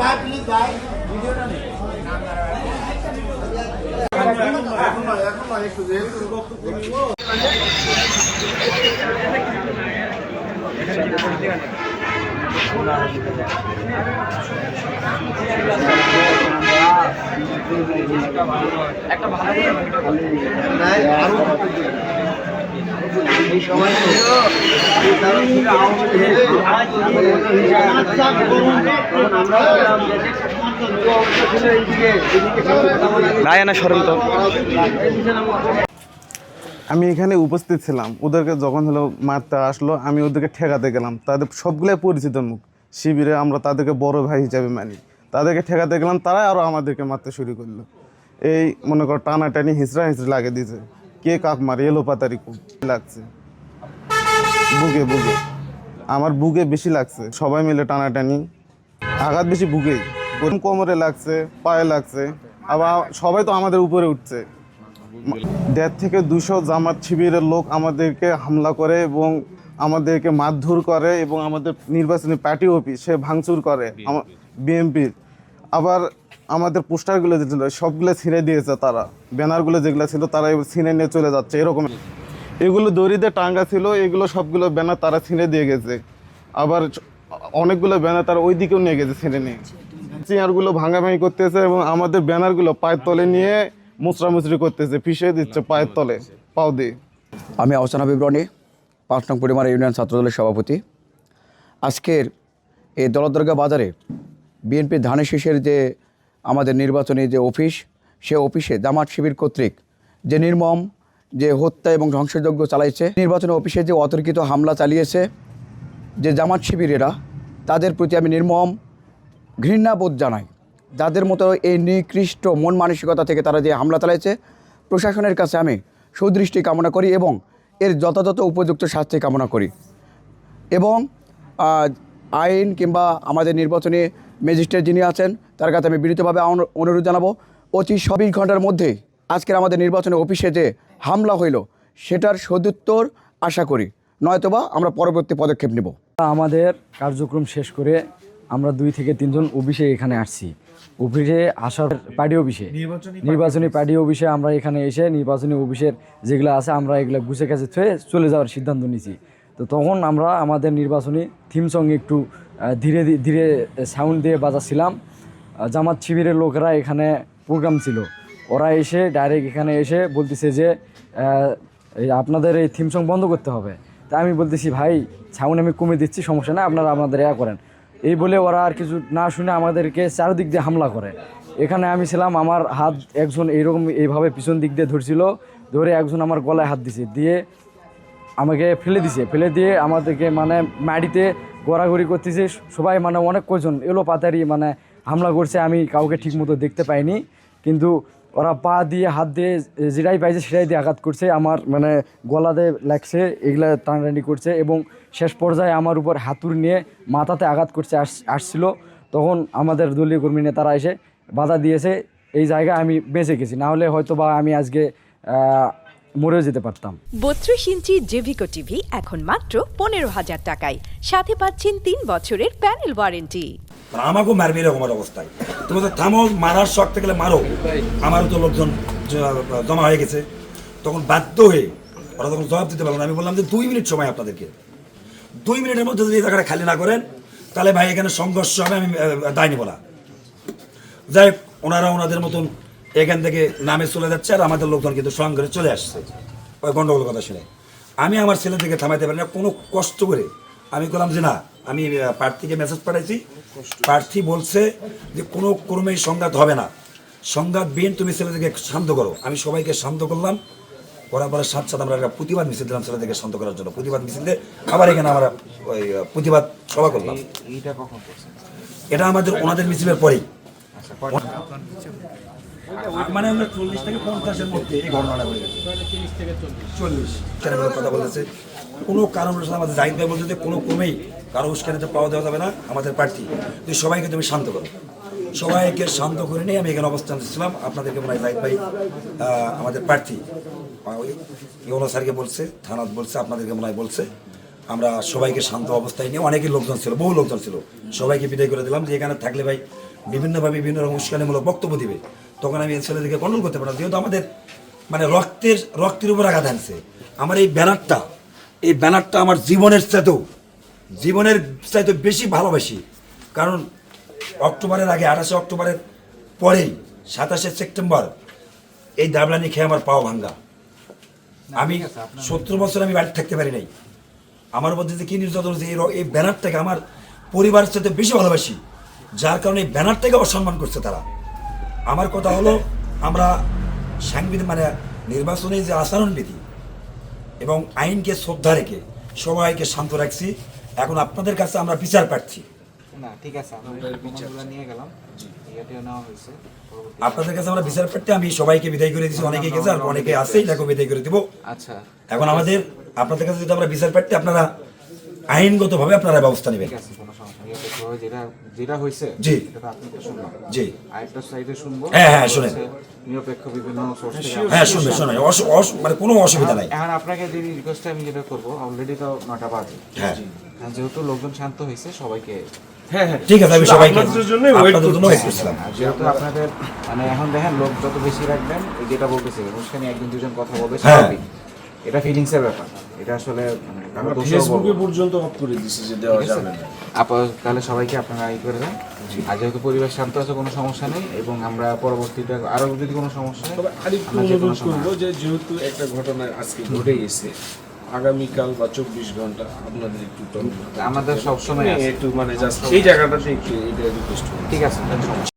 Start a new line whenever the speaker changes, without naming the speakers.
ভাই প্লিজ ভাই ভিডিওটা নেই এখন একটু যেহেতু একটা ভালো এই সময়
আমি এখানে উপস্থিত ছিলাম। ওদেরকে যখন হলো মারতে আসলো, আমি ওদেরকে ঠেকাতে গেলাম। তাদের সবগুলোই পরিচিত মুখ, শিবিরে আমরা তাদেরকে বড় ভাই হিসাবে মানি। তাদেরকে ঠেকাতে গেলাম, তারাই আরও আমাদেরকে মারতে শুরু করলো। এই মনে কর টানাটানি হিঁচড়া লাগিয়ে দিয়েছে। কে কাক মারে এলো পাতারি খুব লাগছে বুকে বুকে, আমার বুকে বেশি লাগছে। সবাই মিলে টানাটানি, আঘাত বেশি বুকেই, কোমরে লাগছে, পায়ে লাগছে। আবার সবাই তো আমাদের উপরে উঠছে। 1.5 থেকে 200 জামাত শিবিরের লোক আমাদেরকে হামলা করে এবং আমাদেরকে মারধর করে এবং আমাদের নির্বাচনী পার্টি অফিস সে ভাঙচুর করে বিএনপির। আবার আমাদের পোস্টারগুলো যে ছিল সবগুলো ছিঁড়ে দিয়েছে তারা। ব্যানারগুলো যেগুলো ছিল তারা ছিঁড়ে নিয়ে চলে যাচ্ছে। এরকম এগুলো দড়িতে টাঙ্গা ছিল, এগুলো সবগুলো ব্যানার তারা ছিঁড়ে দিয়ে গেছে। আবার অনেকগুলো ব্যানার তারা ওই দিকেও নিয়ে গেছে ছিঁড়ে নিয়ে। চেয়ারগুলো ভাঙাভাঙি করতেছে এবং আমাদের ব্যানারগুলো পায়ের তলে নিয়ে মুচড়ামুচড়ি করতেছে, পিছিয়ে দিচ্ছে পায়ের তলে পাও দিয়ে।
আমি আহসান হাবিব রনি, 5 নং পরিমারা ইউনিয়ন ছাত্রদলের সভাপতি। আজকের এই দলদরগা বাজারে বিএনপির ধানের শীষের যে আমাদের নির্বাচনী যে অফিস, সে অফিসে জামাত শিবির কর্তৃক যে নির্মম যে হত্যা এবং ধ্বংসযজ্ঞ চালাইছে, নির্বাচনী অফিসে যে অতর্কিত হামলা চালিয়েছে যে জামাত শিবিরেরা, তাদের প্রতি আমি নির্মম ঘৃণাবোধ জানাই। যাদের মতো এই নিকৃষ্ট মন মানসিকতা থেকে তারা যে হামলা চালাইছে, প্রশাসনের কাছে আমি সুদৃষ্টি কামনা করি এবং এর যথাযথ উপযুক্ত শাস্তি কামনা করি। এবং আইন কিংবা আমাদের নির্বাচনী ম্যাজিস্ট্রেট যিনি আছেন তার কাছে আমি বিনীতভাবে অনুরোধ জানাবো, অতি 24 ঘন্টার মধ্যে আজকের আমাদের নির্বাচনী অফিসে যে হামলা হইল সেটার সদুত্তর আশা করি, নয়তোবা আমরা পরবর্তী পদক্ষেপ নেব।
আমাদের কার্যক্রম শেষ করে আমরা 2 থেকে 3 জন অফিসে এখানে আসছি। অফিসে আসার পার্টি অফিসে, নির্বাচনী পার্টি অফিসে আমরা এখানে এসে নির্বাচনী অফিসের যেগুলো আছে আমরা এগুলো গুছে কাছে থুয়ে চলে যাওয়ার সিদ্ধান্ত নিয়েছি। তো তখন আমরা আমাদের নির্বাচনী থিম সং একটু ধীরে ধীরে সাউন্ড দিয়ে বাজাচ্ছিলাম। জামাত শিবিরের লোকেরা এখানে প্রোগ্রাম ছিল, ওরা এসে ডাইরেক্ট এখানে এসে বলতেছে যে আপনাদের এই থিম সং বন্ধ করতে হবে। তা আমি বলতেছি ভাই সাউন্ড আমি কমে দিচ্ছি, সমস্যা না, আপনারা আপনাদের করেন। এই বলে ওরা আর কিছু না শুনে আমাদেরকে চারদিক দিয়ে হামলা করে। এখানে আমি ছিলাম, আমার হাত একজন এইভাবে পিছন দিক দিয়ে ধরছিল, ধরে একজন আমার গলায় হাত দিছে, দিয়ে আমাকে ফেলে দিয়ে আমাদেরকে মানে মাটিতে গড়াগড়ি করতেছে সবাই, মানে অনেক কজন এলো পাতারি মানে হামলা করছে। আমি কাউকে ঠিকমতো দেখতে পাইনি, কিন্তু ওরা পা দিয়ে হাত দিয়ে যেটাই পাইছে সেটাই দিয়ে আঘাত করছে। আমার মানে গলাতে লাগছে, এগুলা টানাটানি করছে এবং শেষ পর্যায়ে আমার উপর হাতুড়ি নিয়ে মাথাতে আঘাত করছে আসছিল। তখন আমাদের দলীয় কর্মী নেতারা এসে বাধা দিয়েছে। এই জায়গায় আমি বেঁচে গেছি, না হলে হয়তো বা আমি আজকে মরেও যেতে পারতাম।
32 ইঞ্চি জেভিকো টিভি এখন মাত্র 15,000 টাকায়, সাথে পাচ্ছেন 3 বছরের প্যানেল ওয়ারেন্টি।
আমাকেও মারবে এরকম অবস্থায়, তুমি তো থামো, মারার শখ থাকলে মারো। আমারও তো লোকজন জমা হয়ে গেছে, তখন বাধ্য হয়ে ওরা তখন জবাব দিতে পারবো না। আমি বললাম যে 2 মিনিট সময় আপনাদেরকে, 2 মিনিটের মধ্যে যদি এই জায়গাটা খালি না করেন তাহলে ভাই এখানে সংঘর্ষ হবে, আমি দায় নিব না। যাই ওনারা ওনাদের মতন এখান থেকে নামে চলে যাচ্ছে, আর আমাদের লোকজন কিন্তু সংঘরে চলে আসছে ওই গন্ডগোল কথা শুনে। আমি আমার ছেলেদেরকে থামাইতে পারি না, কোনো কষ্ট করে আমি বললাম যে না, আমি প্রার্থীকে মেসেজ পাঠাইছি, প্রার্থী বলছে যে কোনো ক্রমেই সংঘাত হবে না, সংঘাত বিন, তুমি ছেলেদেরকে শান্ত করো। আমি সবাইকে শান্ত করলাম, করার পরে সাথে আমরা একটা প্রতিবাদ মিছিল দিলাম ছেলেদেরকে শান্ত করার জন্য। প্রতিবাদ মিছিল দিয়ে আবার এখানে আমরা ওই প্রতিবাদ সভা করলাম। এটা আমাদের ওনাদের মিছিলের পরেই, মানে আমরা 40 থেকে 50-এর মধ্যে এই ঘটনাটা ঘটে গেছে। 40 কথা বলেছে, কোনো কারণ আমাদের জাহিদ ভাই বলছে যে কোনো ক্রমেই কারো উস্কানিতে পাওয়া দেওয়া যাবে না, আমাদের প্রার্থী তুই সবাইকে তুমি শান্ত করো। সবাইকে শান্ত করে নিয়ে আমি এখানে অবস্থান ছিলাম। আপনাদেরকে মনে হয় জাহিদ ভাই আমাদের প্রার্থী ইউনো স্যারকে বলছে, থানাত বলছে, আপনাদেরকে মনে হয় বলছে। আমরা সবাইকে শান্ত অবস্থায় নিয়ে, অনেকেই লোকজন ছিল, বহু লোকজন ছিল, সবাইকে বিদায় করে দিলাম যে এখানে থাকলে ভাই বিভিন্নভাবে বিভিন্ন রকম উস্কানিমূলক বক্তব্য দিবে। তখন আমি এই ছেলেদেরকে কন্ট্রোল করতে পারলাম, যেহেতু আমাদের মানে রক্তের উপর আঘাত আনছে। আমার এই ব্যানারটা আমার জীবনের চাইতেও বেশি ভালোবাসি। কারণ অক্টোবরের আগে 28 অক্টোবরের পরেই 27 সেপ্টেম্বর এই দাবলানি খেয়ে আমার পাও ভাঙ্গা। আমি 70 বছর আমি বাড়িতে থাকতে পারি নাই। আমার মধ্যে যে কি নির্যাতন হচ্ছে, এই ব্যানারটাকে আমার পরিবারের সাথে বেশি ভালোবাসি, যার কারণে এই ব্যানারটাকে অসম্মান করছে তারা। আমার কথা হলো, আমরা সাংবিধানিক মানে নির্বাচনী যে আচরণবিধি এবং আইনকে শ্রদ্ধা রেখে সবাইকে শান্ত রাখছি। এখন আপনাদের কাছে আমরা বিচার পাচ্ছি।
না ঠিক আছে, আমরা প্রমাণগুলো নিয়ে গেলাম, ইয়েটিও নেওয়া হয়েছে।
আপনাদের কাছে আমরা বিচার পাচ্ছি। আমি সবাইকে বিদায় করে দিচ্ছি, অনেকেই গেছে আর অনেকে আছে, এটাকেও বিদায় করে দিব।
আচ্ছা
এখন আমাদের আপনাদের কাছে যদি আমরা বিচার পাচ্ছি, আপনারা আইনগতভাবে আপনারা ব্যবস্থা নেবেন।
ঠিক আছে, কোনো সমস্যা নেই। নিরপেক্ষভাবে যেটা হয়েছে
জি।
সেটা তো আপনাকে শুনলাম।
জি
আরেকটা সাইডে শুনবো।
হ্যাঁ, শুনেন।
নিরপেক্ষ বিভিন্ন সোর্স থেকে
হ্যাঁ, শুনবেন, মানে কোনো অসুবিধা নাই।
এখন আপনাকে যে রিকোয়েস্টটা আমি যেটা করবো, অলরেডি তো 9টা বাজে।
হ্যাঁ
আর যেহেতু লোকজন শান্ত হয়েছে, সবাইকে
ঠিক আছে, আমি সবাইকে আপনাদের জন্য ওয়েট করছিলাম।
আর যেহেতু আপনাদের মানে এখন দেখেন লোক যত বেশি রাখবেন, ওই যেটা বলতেছে অনুষ্ঠানে একজন দুজন কথা বলবে,
হ্যাঁ।
স্বাভাবিক। এটা ফিলিংসের ব্যাপার, এটা আসলে মানে কারো দোষও বলবো না।
পর্যন্ত অফ করে দিছে যে দেওয়া
ঠিক আছে? তাহলে সবাইকে আপনারা ই করে দেন। আর যেহেতু পরিবেশ শান্ত আছে, কোনো সমস্যা নেই, এবং আমরা পরবর্তীতে আরো যদি কোনো সমস্যা হয়
আরেকটু
আমরা যে কোনো
অনুরোধ
সময়
করবো যে যেহেতু একটা ঘটনা আজকে ঘটে গেছে, আগামীকাল বা 24 ঘন্টা আপনাদের একটু
আমাদের সবসময় আছে।
একটু মানে জাস্ট এই জায়গাটাতে একটু এটা রিকোয়েস্ট করবো।
ঠিক আছে, কোনো সমস্যা নেই।